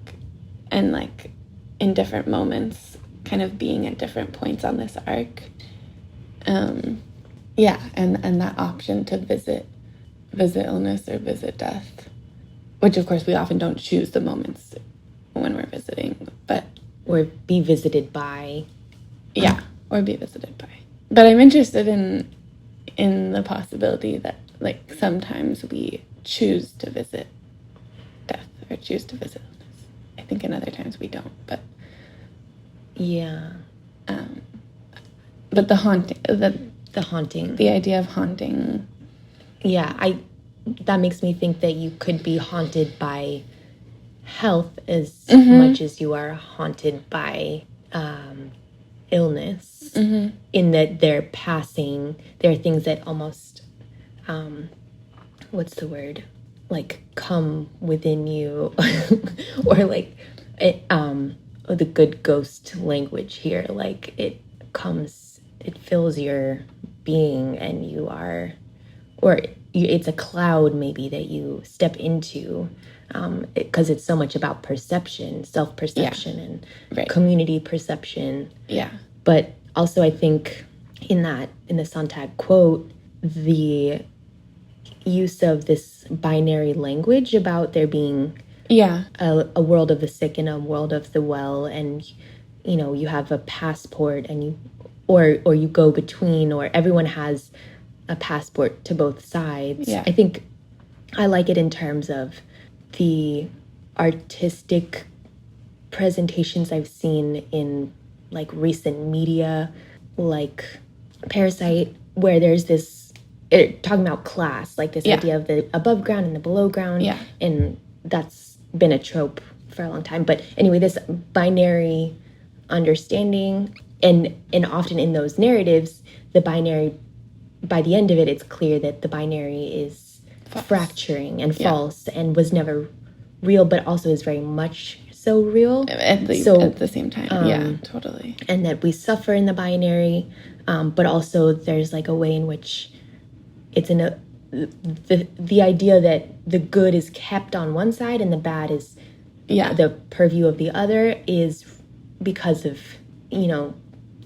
and like in different moments kind of being at different points on this arc. And that option to visit illness or visit death, which of course we often don't choose the moments when we're visiting, but or be visited by. Or be visited by. But I'm interested in the possibility that like sometimes we choose to visit death or choose to visit illness. I think in other times we don't, but but the haunting, the idea of haunting. Yeah, that makes me think that you could be haunted by health as much as you are haunted by illness, in that they're passing. There are things that almost, what's the word? Like come within you, or like the good ghost language here. Like it fills your being, and you are, it's a cloud maybe that you step into, because it's so much about perception, self-perception, and community perception. Yeah. But also I think in the Sontag quote, the use of this binary language about there being a world of the sick and a world of the well, and you have a passport, and you go between, or everyone has a passport to both sides. I think I like it in terms of the artistic presentations I've seen in like recent media, like Parasite, where there's this talking about class, like this idea of the above ground and the below ground, and that's been a trope for a long time. But anyway, this binary understanding, and often in those narratives, the binary, by the end of it, it's clear that the binary is fracturing and false, and was never real, but also is very much so real at the same time. Totally. And that we suffer in the binary, but also there's like a way in which it's the idea that the good is kept on one side and the bad is the purview of the other, is because of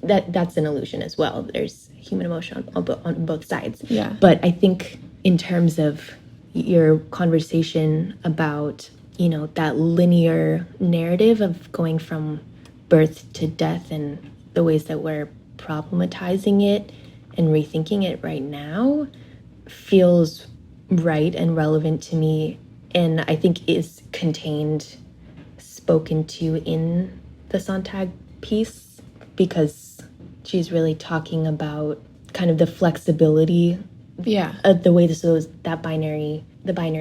that's an illusion as well. There's human emotion on both sides. But I think in terms of your conversation about that linear narrative of going from birth to death, and the ways that we're problematizing it and rethinking it right now, feels right and relevant to me, and I think is spoken to in the Sontag piece, because she's really talking about kind of the flexibility of the way the binary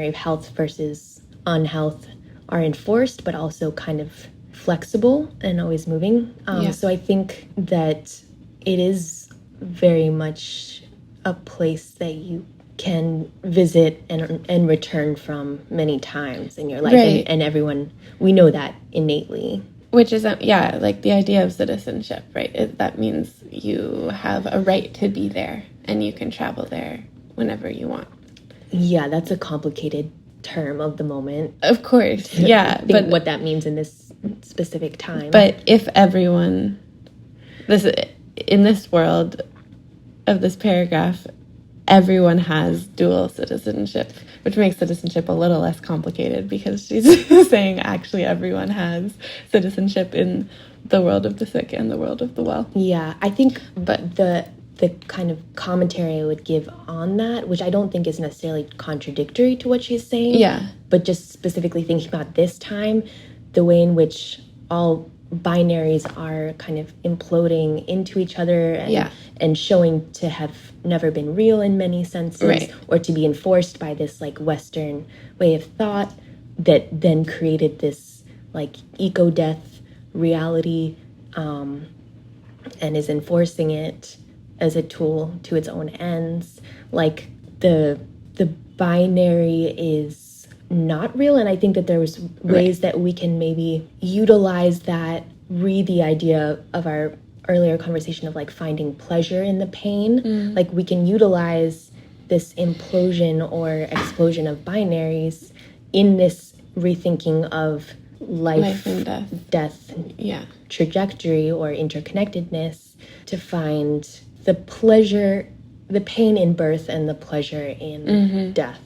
of health versus unhealth are enforced, but also kind of flexible and always moving. So I think that it is very much a place that you can visit and return from many times in your life, and everyone, we know that innately. Which is, like the idea of citizenship, right? That means you have a right to be there, and you can travel there whenever you want. Yeah, that's a complicated term of the moment. Of course, but what that means in this specific time. But if everyone, in this world of this paragraph, everyone has dual citizenship, which makes citizenship a little less complicated, because she's saying actually everyone has citizenship in the world of the sick and the world of the well. Yeah, I think, but the kind of commentary I would give on that, which I don't think is necessarily contradictory to what she's saying. Yeah. But just specifically thinking about this time, the way in which all binaries are kind of imploding into each other and showing to have never been real in many senses, or to be enforced by this like Western way of thought that then created this like eco-death reality, and is enforcing it as a tool to its own ends. Like the binary is not real, and I think that there was ways that we can maybe utilize that, read the idea of our earlier conversation of like finding pleasure in the pain. Like we can utilize this implosion or explosion of binaries in this rethinking of life and death trajectory or interconnectedness, to find the pleasure, the pain in birth and the pleasure in death.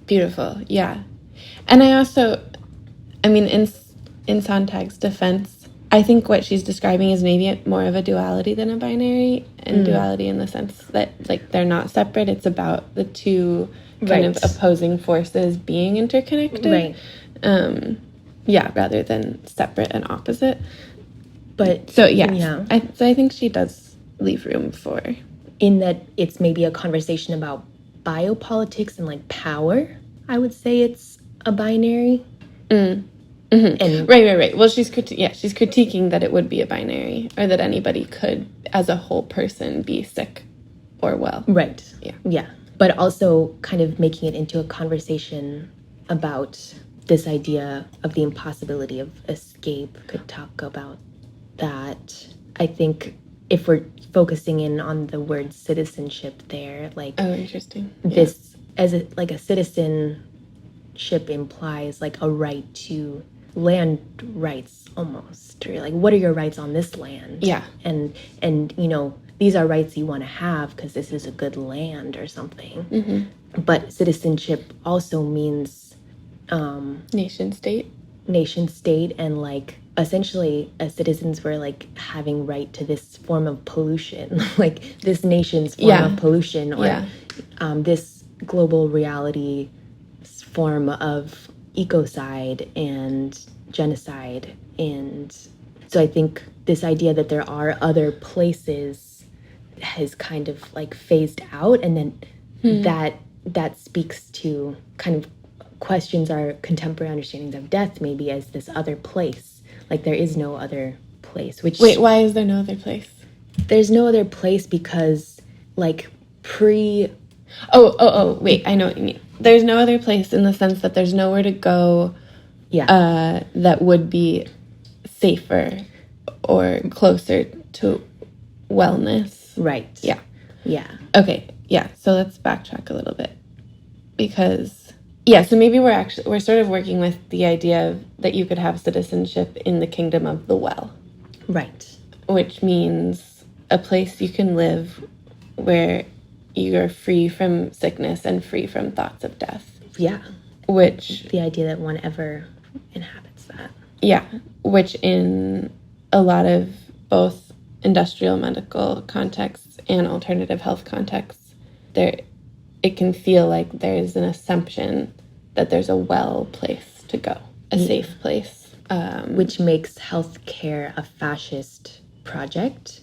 Beautiful. Yeah. And I mean, in Sontag's defense, I think what she's describing is maybe more of a duality than a binary, and duality in the sense that like they're not separate. It's about the two kind of opposing forces being interconnected. Rather than separate and opposite. But so I think she does leave room for, in that it's maybe a conversation about biopolitics and like power. I would say it's a binary. And right. Well, she's critiquing that it would be a binary, or that anybody could, as a whole person, be sick or well. Right. Yeah. But also kind of making it into a conversation about this idea of the impossibility of escape. Could talk about that. I think if we're focusing in on the word citizenship there, like interesting. This as a citizenship implies like a right to land rights almost, or like what are your rights on this land? And you know, these are rights you want to have because this is a good land or something. But citizenship also means nation state, and like essentially citizens were like having right to this form of pollution, like this nation's form of pollution, or this global reality form of ecocide and genocide. And so I think this idea that there are other places has kind of like phased out, and then that speaks to kind of questions our contemporary understandings of death maybe as this other place. Like there is no other place. Which wait, why is there no other place? There's no other place because like wait, I know what you mean. There's no other place in the sense that there's nowhere to go that would be safer or closer to wellness. Right. Yeah. Okay. Yeah. So let's backtrack a little bit, because so maybe we're sort of working with the idea that you could have citizenship in the kingdom of the well. Right. Which means a place you can live where you're free from sickness and free from thoughts of death. Yeah. Which the idea that one ever inhabits that. Yeah. Which in a lot of both industrial medical contexts and alternative health contexts, it can feel like there's an assumption that there's a well place to go, a safe place. Which makes healthcare a fascist project.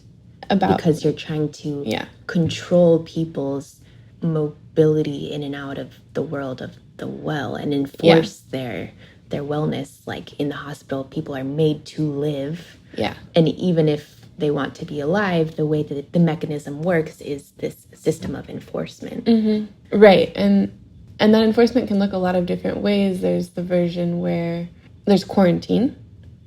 Because you're trying to control people's mobility in and out of the world of the well and enforce their wellness. Like in the hospital, people are made to live. Yeah. And even if they want to be alive, the way that the mechanism works is this system of enforcement. Right. And that enforcement can look a lot of different ways. There's the version where there's quarantine,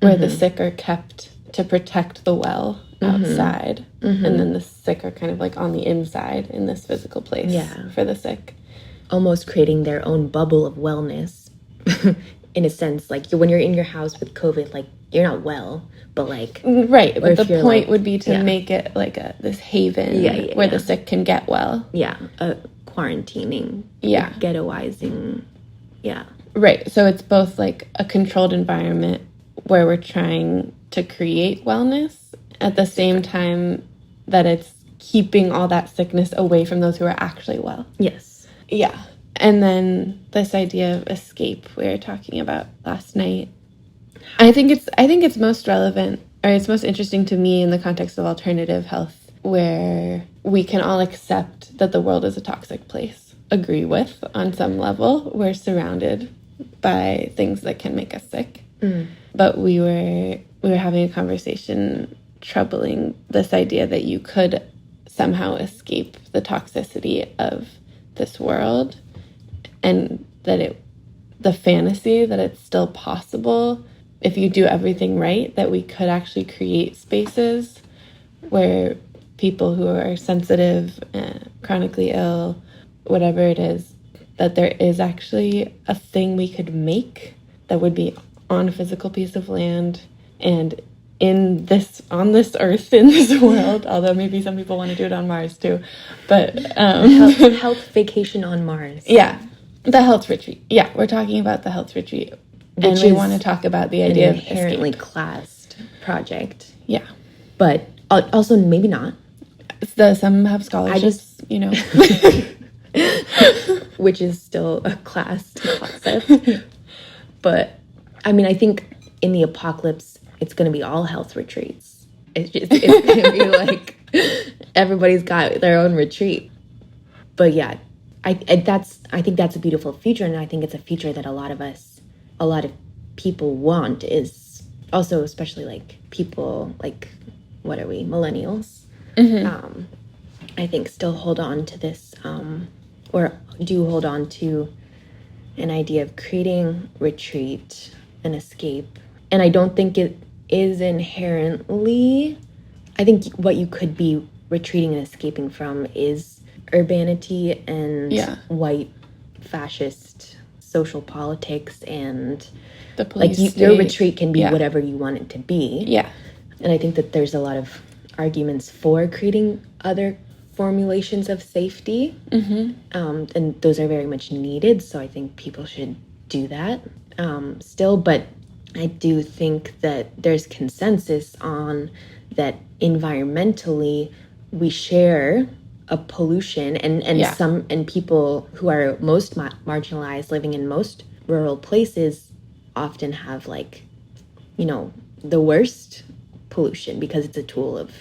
where the sick are kept to protect the well outside. And then the sick are kind of like on the inside in this physical place for the sick. Almost creating their own bubble of wellness. In a sense, like when you're in your house with COVID, like you're not well, but like... Right, but the point would be to make it like this haven where the sick can get well. Yeah, quarantining. Yeah. Ghettoizing. Yeah. Right, so it's both like a controlled environment where we're trying to create wellness at the same time that it's keeping all that sickness away from those who are actually well. Yes. Yeah. And then this idea of escape we were talking about last night. I think it's most relevant, or it's most interesting to me in the context of alternative health, where we can all accept that the world is a toxic place, agree with on some level. We're surrounded by things that can make us sick. But we were having a conversation troubling this idea that you could somehow escape the toxicity of this world, and that the fantasy that it's still possible if you do everything right, that we could actually create spaces where people who are sensitive, chronically ill, whatever it is, that there is actually a thing we could make that would be on a physical piece of land and on this earth, in this world, although maybe some people want to do it on Mars too. But health vacation on Mars. Yeah. The health retreat. Yeah, we're talking about the health retreat. And we want to talk about the idea of inherently classed project. Yeah. But also maybe not. Some have scholarships, which is still a classed concept. But, I mean, I think in the apocalypse, it's going to be all health retreats. It's going to be like everybody's got their own retreat. But yeah, I think that's a beautiful feature, and I think it's a feature that a lot of people want, is also, especially like people like, what are we, millennials? I think still hold on to this, or do hold on to an idea of creating retreat and escape. And I don't think it is inherently, I think what you could be retreating and escaping from is urbanity and white fascist social politics, and the police like your retreat can be whatever you want it to be. Yeah. And I think that there's a lot of arguments for creating other formulations of safety. And those are very much needed. So I think people should do that still. But I do think that there's consensus on that environmentally we share a pollution, and people who are most marginalized, living in most rural places, often have the worst pollution because it's a tool of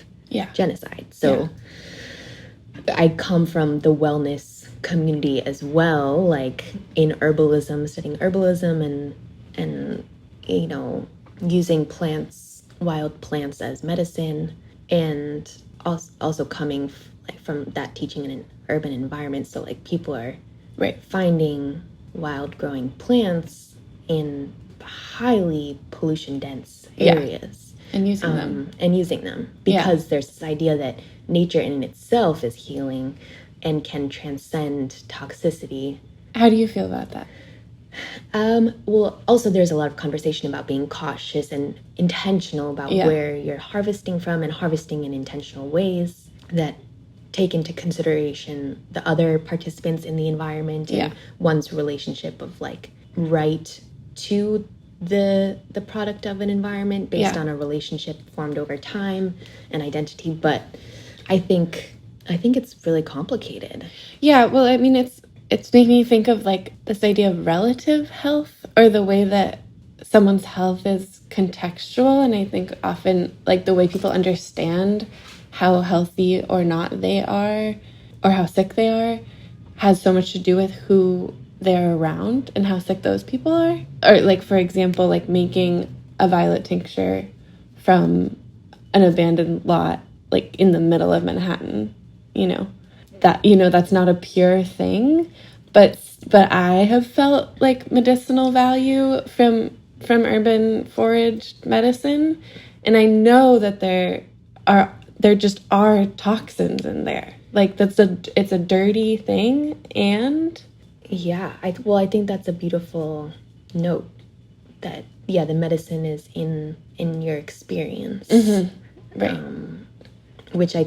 genocide. So I come from the wellness community as well, like in herbalism, studying herbalism and using wild plants as medicine, and also coming from that teaching in an urban environment. So like people are finding wild growing plants in highly pollution dense areas and using them because there's this idea that nature in itself is healing and can transcend toxicity. How do you feel about that? Well, also there's a lot of conversation about being cautious and intentional about where you're harvesting from, and harvesting in intentional ways that take into consideration the other participants in the environment and one's relationship of like right to the product of an environment based on a relationship formed over time and identity. But I think it's really complicated. Yeah, well, I mean, it's making me think of like this idea of relative health, or the way that someone's health is contextual. And I think often like the way people understand how healthy or not they are, or how sick they are, has so much to do with who they're around and how sick those people are. Or like, for example, like making a violet tincture from an abandoned lot, like in the middle of Manhattan, that's not a pure thing, but I have felt like medicinal value from urban foraged medicine, and I know that there just are toxins in there. Like it's a dirty thing. And I think that's a beautiful note, that the medicine is in your experience. Right. Which I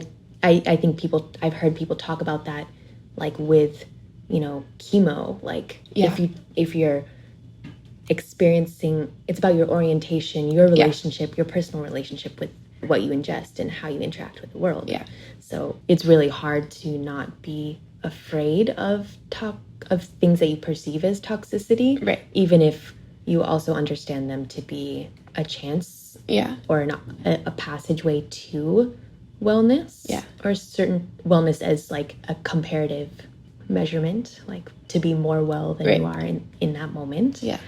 think I've heard people talk about that, like with chemo, like if you're experiencing, it's about your orientation, your relationship, your personal relationship what you ingest and how you interact with the world. Yeah. So it's really hard to not be afraid of things that you perceive as toxicity, Right. even if you also understand them to be a chance, or a passageway to wellness, or certain wellness as like a comparative measurement, like to be more well than you are in that moment. Yeah.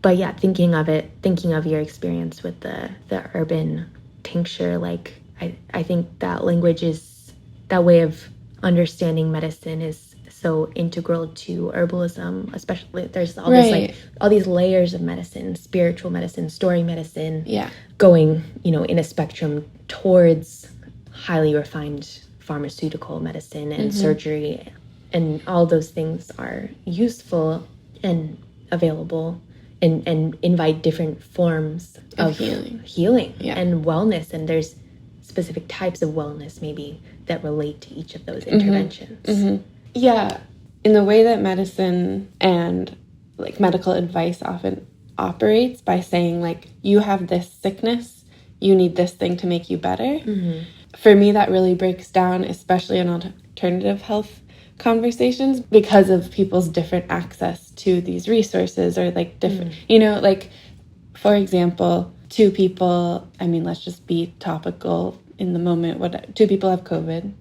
But yeah, thinking of your experience with the urban tincture, like I think that language is, that way of understanding medicine is so integral to herbalism, especially there's all this like all these layers of medicine, spiritual medicine, story medicine, going, in a spectrum towards highly refined pharmaceutical medicine and surgery, and all those things are useful and available and invite different forms of healing and wellness, and there's specific types of wellness maybe that relate to each of those interventions. Yeah, in the way that medicine and like medical advice often operates by saying like, you have this sickness, you need this thing to make you better. For me, that really breaks down, especially in alternative health conversations, because of people's different access to these resources, or like different, like, for example, two people, I mean, let's just be topical in the moment. Two people have COVID,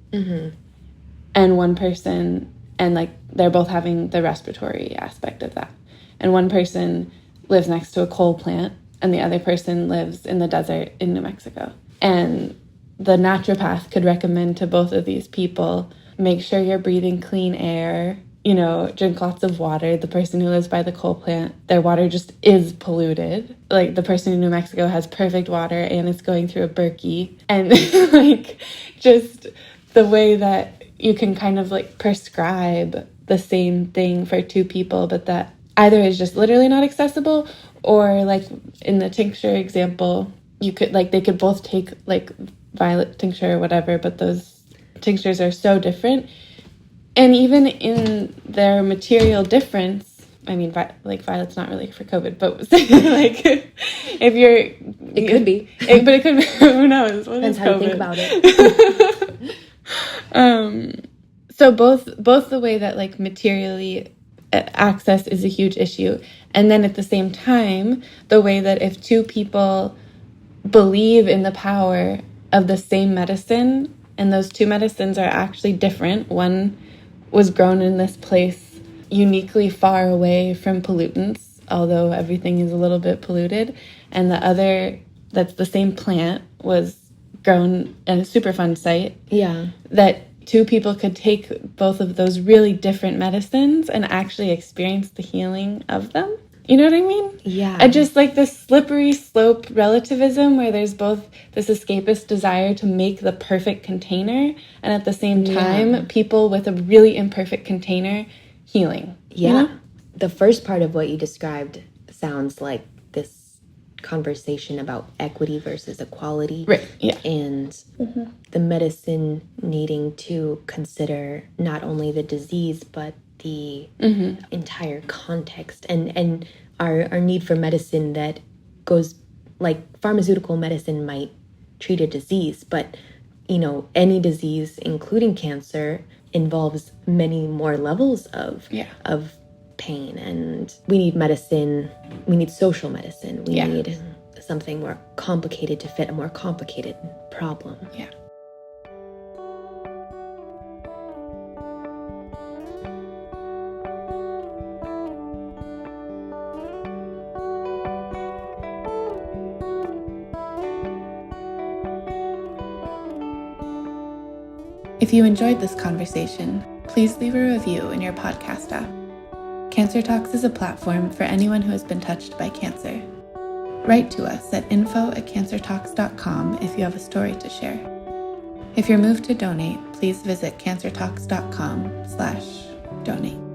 and one person, and like they're both having the respiratory aspect of that, and one person lives next to a coal plant and the other person lives in the desert in New Mexico, and the naturopath could recommend to both of these people, make sure you're breathing clean air, drink lots of water. The person who lives by the coal plant, their water just is polluted. Like the person in New Mexico has perfect water and it's going through a Berkey. And like just the way that you can kind of like prescribe the same thing for two people, but that either is just literally not accessible, or like in the tincture example, you could like, they could both take like violet tincture or whatever, but those tinctures are so different. And even in their material difference, I mean, like violet's not really for COVID, but like if you're... It could be. But it could be, who knows? What Depends is how COVID? you think about it. So both the way that like materially access is a huge issue. And then at the same time, the way that if two people believe in the power of the same medicine, and those two medicines are actually different. One was grown in this place uniquely far away from pollutants, although everything is a little bit polluted. And the other, that's the same plant, was grown at a Superfund site. Yeah. That two people could take both of those really different medicines and actually experience the healing of them. You know what I mean? Yeah. And just like this slippery slope relativism where there's both this escapist desire to make the perfect container, and at the same time, people with a really imperfect container healing. Yeah. You know? The first part of what you described sounds like this conversation about equity versus equality. Right, yeah. And the medicine needing to consider not only the disease, but the entire context, and our need for medicine that goes, like pharmaceutical medicine might treat a disease, but any disease, including cancer, involves many more levels of pain, and we need medicine. We need social medicine. We need something more complicated to fit a more complicated problem. Yeah. If you enjoyed this conversation, please leave a review in your podcast app. Cancer Talks is a platform for anyone who has been touched by cancer. Write to us at info@cancertalks.com if you have a story to share. If you're moved to donate, please visit cancertalks.com/donate.